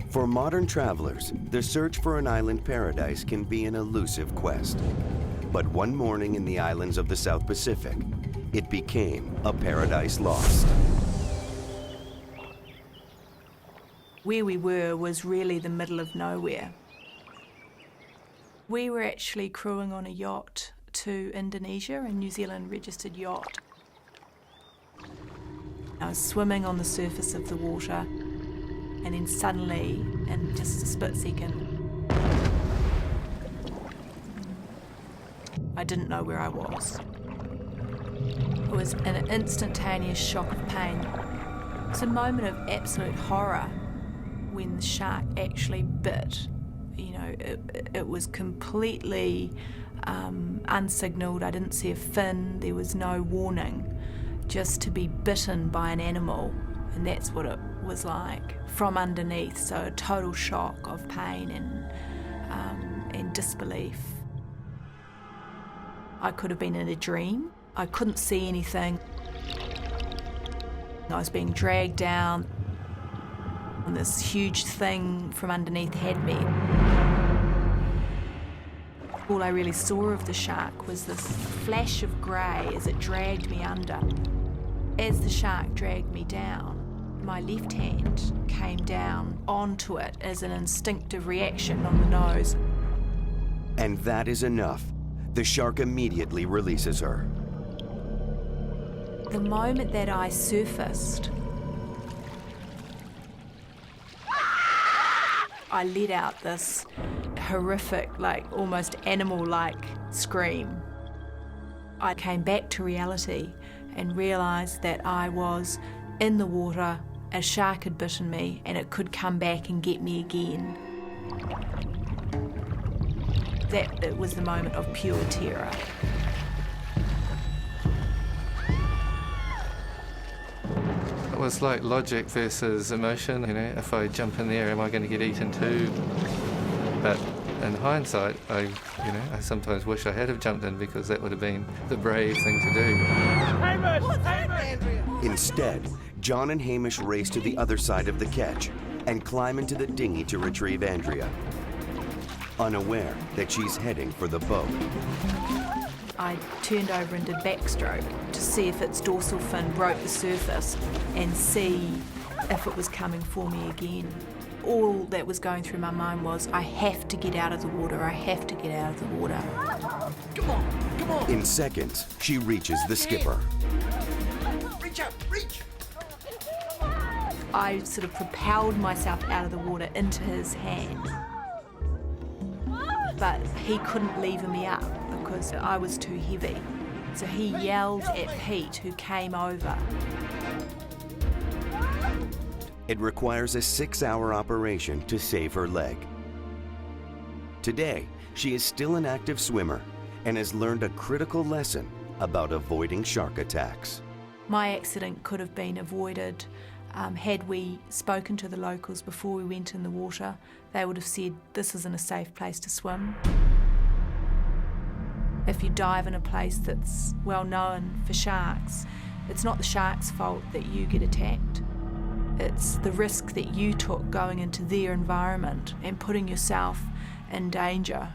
For modern travelers, the search for an island paradise can be an elusive quest. But one morning in the islands of the South Pacific, it became a paradise lost. Where we were was really the middle of nowhere. We were actually crewing on a yacht to Indonesia, a New Zealand registered yacht. I was swimming on the surface of the water, and then suddenly, in just a split second, I didn't know where I was. It was an instantaneous shock of pain. It was a moment of absolute horror when the shark actually bit. You know, it was completely unsignalled. I didn't see a fin, there was no warning. Just to be bitten by an animal, and that's what it was like from underneath. So a total shock of pain and disbelief. I could have been in a dream. I couldn't see anything. I was being dragged down, and this huge thing from underneath had me. All I really saw of the shark was this flash of grey as it dragged me under. As the shark dragged me down, my left hand came down onto it as an instinctive reaction on the nose. And that is enough. The shark immediately releases her. The moment that I surfaced, I let out this horrific, like almost animal-like scream. I came back to reality and realised that I was in the water, a shark had bitten me, and it could come back and get me again. That it was the moment of pure terror. It was like logic versus emotion, you know, if I jump in there, am I going to get eaten too? But in hindsight, I sometimes wish I had have jumped in, because that would have been the brave thing to do. Hamish! Instead, John and Hamish race to the other side of the ketch and climb into the dinghy to retrieve Andrea, unaware that she's heading for the boat. I turned over and did backstroke to see if its dorsal fin broke the surface and see if it was coming for me again. All that was going through my mind was, I have to get out of the water, I have to get out of the water. Come on, come on. In seconds, she reaches the skipper. Reach out, reach. I sort of propelled myself out of the water into his hand. But he couldn't lever me up because I was too heavy. So he yelled at Pete, who came over. It requires a 6-hour operation to save her leg. Today, she is still an active swimmer and has learned a critical lesson about avoiding shark attacks. My accident could have been avoided had we spoken to the locals before we went in the water. They would have said, this isn't a safe place to swim. If you dive in a place that's well known for sharks, it's not the shark's fault that you get attacked. It's the risk that you took going into their environment and putting yourself in danger.